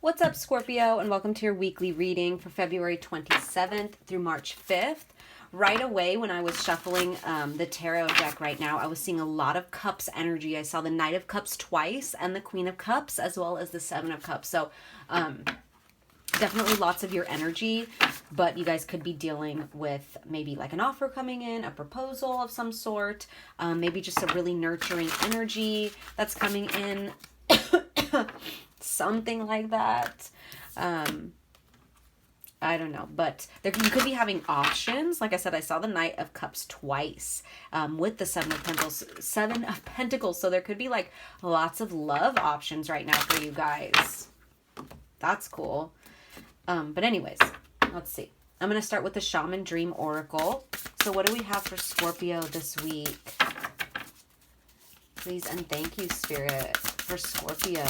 What's up, Scorpio, and welcome to your weekly reading for February 27th through March 5th. Right away, when I was shuffling the tarot deck right now, I was seeing a lot of Cups energy. I saw the Knight of Cups twice and the Queen of Cups, as well as the Seven of Cups. So definitely lots of your energy, but you guys could be dealing with maybe like an offer coming in, a proposal of some sort, maybe just a really nurturing energy that's coming in. Something like that. I don't know, but you could be having options. Like I said, I saw the Knight of Cups twice with the Seven of Pentacles. So there could be like lots of love options right now for you guys. That's cool. But anyways, let's see. I'm going to start with the Shaman Dream Oracle. So what do we have for Scorpio this week? Please and thank you, Spirit, for Scorpio.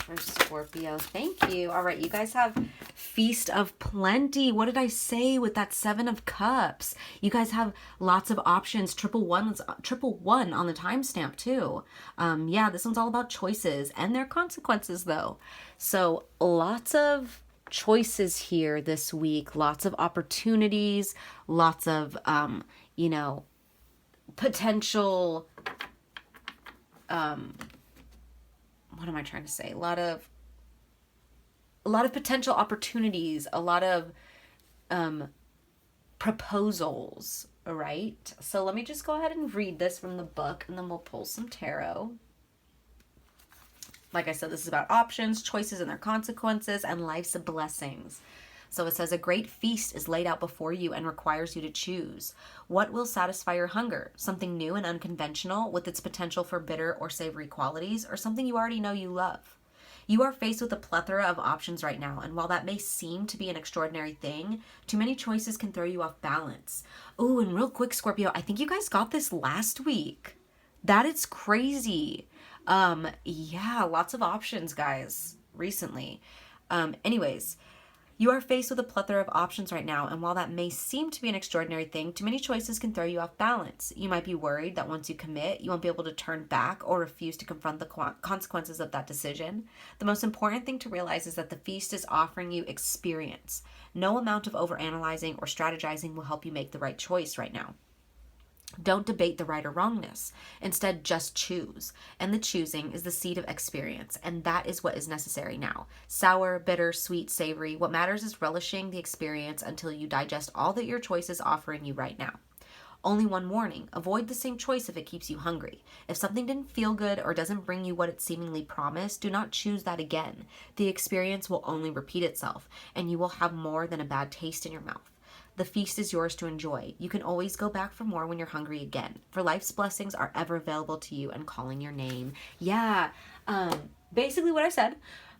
For Scorpio, thank you. All right, you guys have Feast of Plenty. What did I say with that Seven of Cups? You guys have lots of options. Triple one on the timestamp too. Yeah, this one's all about choices and their consequences though. So lots of choices here this week. Lots of opportunities. Lots of potential. What am I trying to say? A lot of potential opportunities, a lot of proposals, right? So let me just go ahead and read this from the book, and then we'll pull some tarot. Like I said, this is about options, choices and their consequences, and life's blessings. So it says, a great feast is laid out before you and requires you to choose. What will satisfy your hunger? Something new and unconventional with its potential for bitter or savory qualities, or something you already know you love? You are faced with a plethora of options right now, and while that may seem to be an extraordinary thing, too many choices can throw you off balance. Oh, and real quick, Scorpio, I think you guys got this last week. That is crazy. Yeah, lots of options, guys, recently. Anyways, you are faced with a plethora of options right now, and while that may seem to be an extraordinary thing, too many choices can throw you off balance. You might be worried that once you commit, you won't be able to turn back or refuse to confront the consequences of that decision. The most important thing to realize is that the feast is offering you experience. No amount of overanalyzing or strategizing will help you make the right choice right now. Don't debate the right or wrongness. Instead, just choose. And the choosing is the seed of experience, and that is what is necessary now. Sour, bitter, sweet, savory, what matters is relishing the experience until you digest all that your choice is offering you right now. Only one warning: avoid the same choice if it keeps you hungry. If something didn't feel good or doesn't bring you what it seemingly promised, do not choose that again. The experience will only repeat itself, and you will have more than a bad taste in your mouth. The feast is yours to enjoy. You can always go back for more when you're hungry again. For life's blessings are ever available to you and calling your name. Yeah, basically what I said.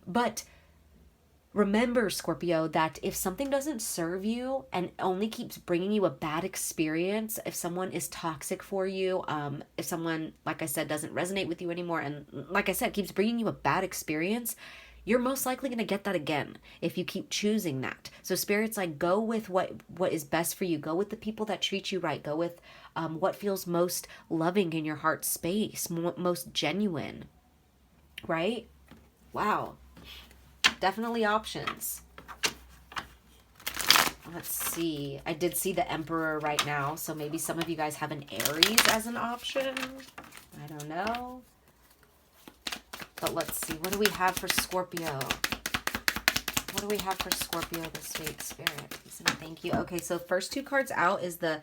But remember, Scorpio, that if something doesn't serve you and only keeps bringing you a bad experience, if someone is toxic for you, if someone, like I said, doesn't resonate with you anymore, and like I said, keeps bringing you a bad experience, you're most likely going to get that again if you keep choosing that. So Spirit's like, go with what is best for you. Go with the people that treat you right. Go with what feels most loving in your heart space, most genuine, right? Wow. Definitely options. Let's see. I did see the Emperor right now, so maybe some of you guys have an Aries as an option. I don't know. But let's see, what do we have for Scorpio? What do we have for Scorpio this week, Spirit? Please and thank you. Okay, so first two cards out is the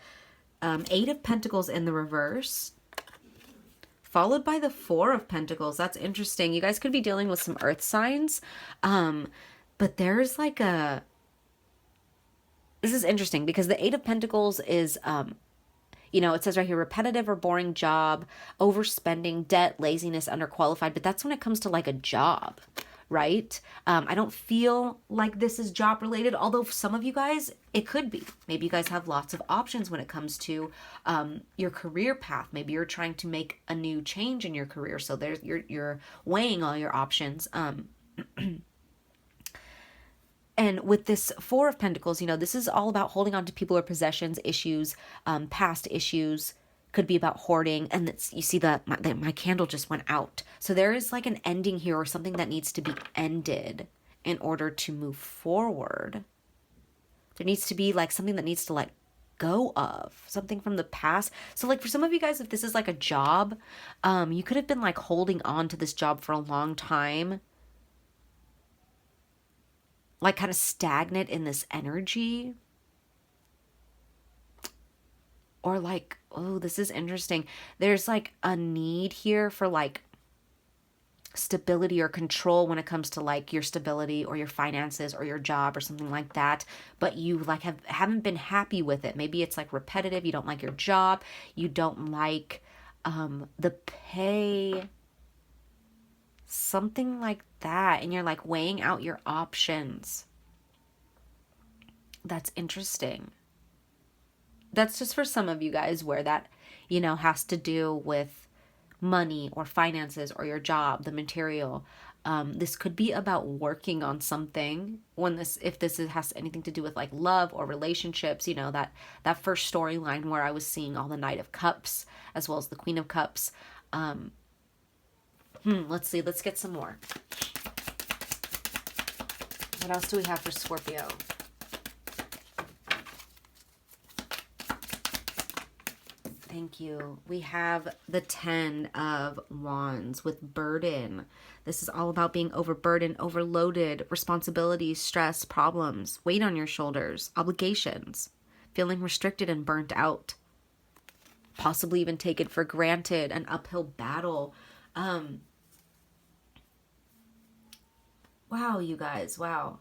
Eight of Pentacles in the reverse, followed by the Four of Pentacles. That's interesting. You guys could be dealing with some earth signs, but there's like a... This is interesting because the Eight of Pentacles is... it says right here, repetitive or boring job, overspending, debt, laziness, underqualified. But that's when it comes to like a job, right? I don't feel like this is job related, although for some of you guys, it could be. Maybe you guys have lots of options when it comes to your career path. Maybe you're trying to make a new change in your career. So you're weighing all your options. And with this Four of Pentacles, this is all about holding on to people or possessions, issues, past issues, Could be about hoarding. And it's, you see that my candle just went out. So there is like an ending here, or something that needs to be ended in order to move forward. There needs to be like something that needs to let go of, something from the past. So like for some of you guys, if this is like a job, you could have been like holding on to this job for a long time, like kind of stagnant in this energy. Or like, oh, this is interesting. There's like a need here for like stability or control when it comes to like your stability or your finances or your job or something like that. But you like haven't been happy with it. Maybe it's like repetitive. You don't like your job. You don't like the pay. Something like that. And you're like weighing out your options. That's interesting. That's just for some of you guys where that, you know, has to do with money or finances or your job, the material. This could be about working on something if this has anything to do with like love or relationships, you know, that first storyline where I was seeing all the Knight of Cups as well as the Queen of Cups. Let's see. Let's get some more. What else do we have for Scorpio? Thank you. We have the 10 of Wands with burden. This is all about being overburdened, overloaded, responsibilities, stress, problems, weight on your shoulders, obligations, feeling restricted and burnt out, possibly even taken for granted, an uphill battle. Wow, you guys, wow.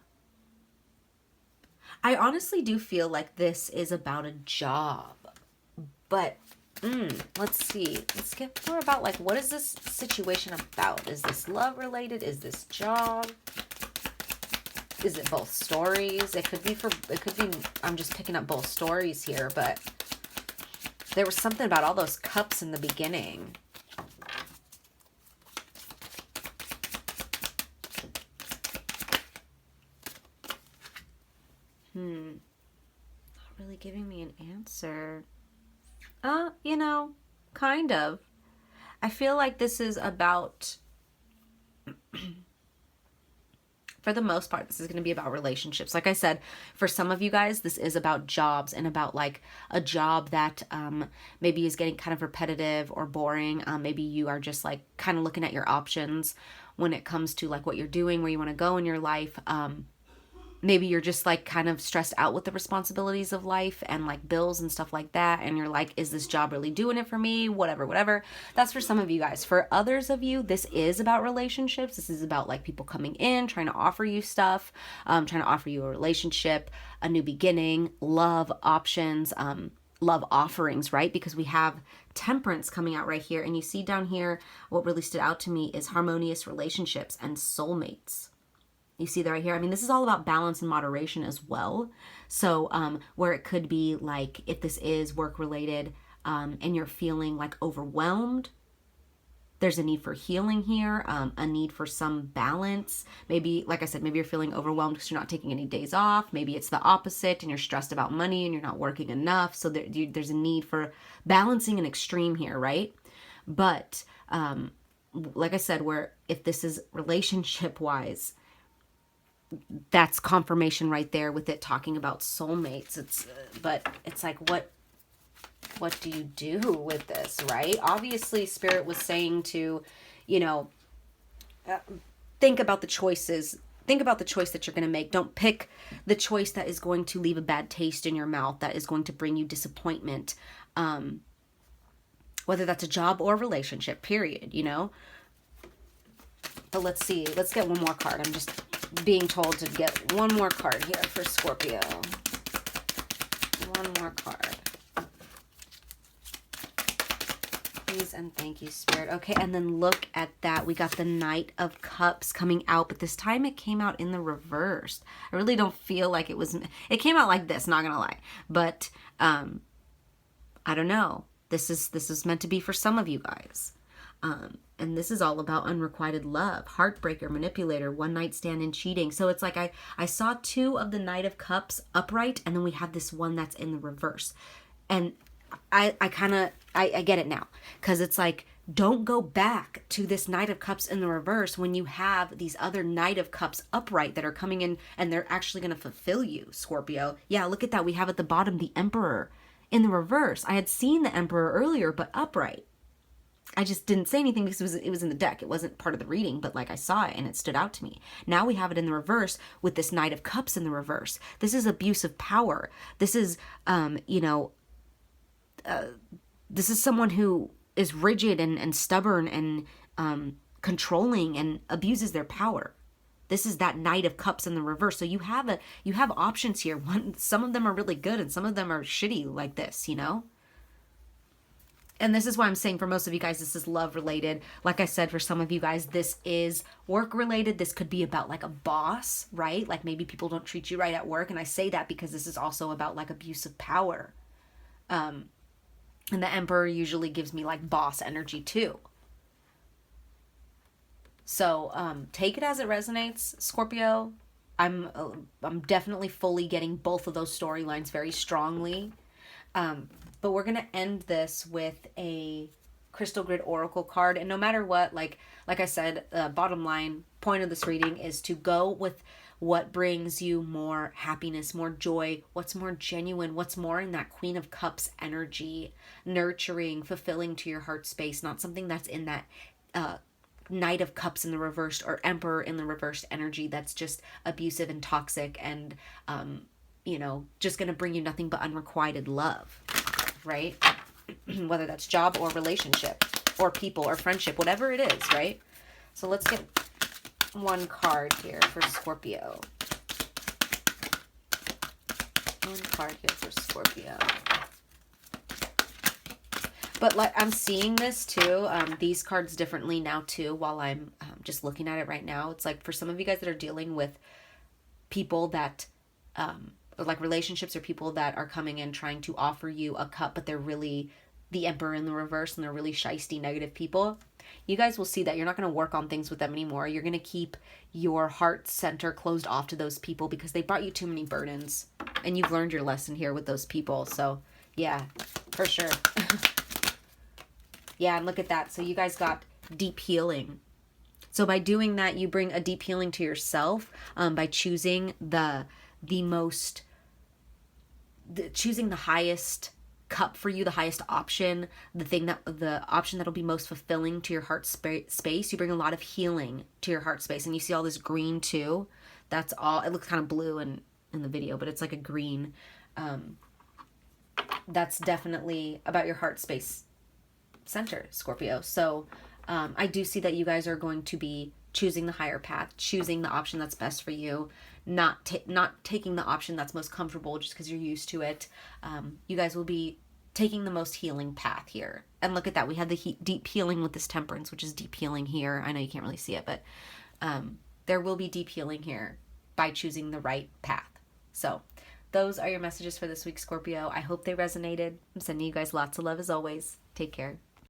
I honestly do feel like this is about a job, but let's see. Let's get more about like, what is this situation about? Is this love related? Is this job? Is it both stories? It could be, I'm just picking up both stories here, but there was something about all those cups in the beginning. Not really giving me an answer. You know, kind of. I feel like this is about, for the most part, this is going to be about relationships. Like I said, for some of you guys, this is about jobs and about like a job that maybe is getting kind of repetitive or boring. Maybe you are just like kind of looking at your options when it comes to like what you're doing, where you want to go in your life. Maybe you're just like kind of stressed out with the responsibilities of life and like bills and stuff like that. And you're like, is this job really doing it for me? Whatever. That's for some of you guys. For others of you, this is about relationships. This is about like people coming in, trying to offer you stuff, trying to offer you a relationship, a new beginning, love options, love offerings, right? Because we have Temperance coming out right here. And you see down here, what really stood out to me is harmonious relationships and soulmates. You see that right here? I mean, this is all about balance and moderation as well. So where it could be like, if this is work related and you're feeling like overwhelmed, there's a need for healing here, a need for some balance. Maybe, like I said, maybe you're feeling overwhelmed because you're not taking any days off. Maybe it's the opposite and you're stressed about money and you're not working enough. So there's a need for balancing an extreme here, right? But like I said, where if this is relationship wise, that's confirmation right there with it talking about soulmates. But it's like, what do you do with this, right? Obviously, Spirit was saying to, you know, think about the choices. Think about the choice that you're going to make. Don't pick the choice that is going to leave a bad taste in your mouth, that is going to bring you disappointment, whether that's a job or a relationship, period, you know? But let's see. Let's get one more card. I'm just being told to get one more card here for Scorpio. One more card. Please and thank you, Spirit. Okay, and then look at that. We got the Knight of Cups coming out, but this time it came out in the reverse. I really don't feel like it came out like this, not gonna lie. But I don't know. This is meant to be for some of you guys. And this is all about unrequited love, heartbreaker, manipulator, one night stand, and cheating. So it's like I saw two of the Knight of Cups upright, and then we have this one that's in the reverse. And I get it now, because it's like, don't go back to this Knight of Cups in the reverse when you have these other Knight of Cups upright that are coming in and they're actually going to fulfill you, Scorpio. Yeah, look at that. We have at the bottom the Emperor in the reverse. I had seen the Emperor earlier, but upright. I just didn't say anything because it was in the deck. It wasn't part of the reading, but like I saw it and it stood out to me. Now we have it in the reverse with this Knight of Cups in the reverse. This is abuse of power. This is, this is someone who is rigid and stubborn and controlling and abuses their power. This is that Knight of Cups in the reverse. So you have options here. Some of them are really good and some of them are shitty like this, you know? And this is why I'm saying for most of you guys, this is love related. Like I said, for some of you guys, this is work related. This could be about like a boss, right? Like maybe people don't treat you right at work. And I say that because this is also about like abuse of power. And the Emperor usually gives me like boss energy too. So take it as it resonates, Scorpio. I'm definitely fully getting both of those storylines very strongly. But we're going to end this with a Crystal Grid Oracle card. And no matter what, like I said, bottom line point of this reading is to go with what brings you more happiness, more joy, what's more genuine, what's more in that Queen of Cups energy, nurturing, fulfilling to your heart space, not something that's in that Knight of Cups in the reversed or Emperor in the reversed energy that's just abusive and toxic and, just going to bring you nothing but unrequited love, right? Whether that's job or relationship or people or friendship, whatever it is, right? So let's get one card here for Scorpio. One card here for Scorpio. But like I'm seeing this too, these cards differently now too, while I'm just looking at it right now. It's like for some of you guys that are dealing with people that, like relationships or people that are coming in trying to offer you a cup, but they're really the Emperor in the reverse and they're really shisty, negative people. You guys will see that you're not going to work on things with them anymore. You're going to keep your heart center closed off to those people because they brought you too many burdens. And you've learned your lesson here with those people. So yeah, for sure. Yeah, and look at that. So you guys got deep healing. So by doing that, you bring a deep healing to yourself by choosing choosing the highest cup for you, the highest option, the option that'll be most fulfilling to your heart space. You bring a lot of healing to your heart space, and you see all this green too. That's all. It looks kind of blue in the video, but it's like a green. That's definitely about your heart space center, Scorpio. So I do see that you guys are going to be choosing the higher path, choosing the option that's best for you, not taking the option that's most comfortable just because you're used to it. You guys will be taking the most healing path here. And look at that. We had the deep healing with this Temperance, which is deep healing here. I know you can't really see it, but there will be deep healing here by choosing the right path. So those are your messages for this week, Scorpio. I hope they resonated. I'm sending you guys lots of love as always. Take care.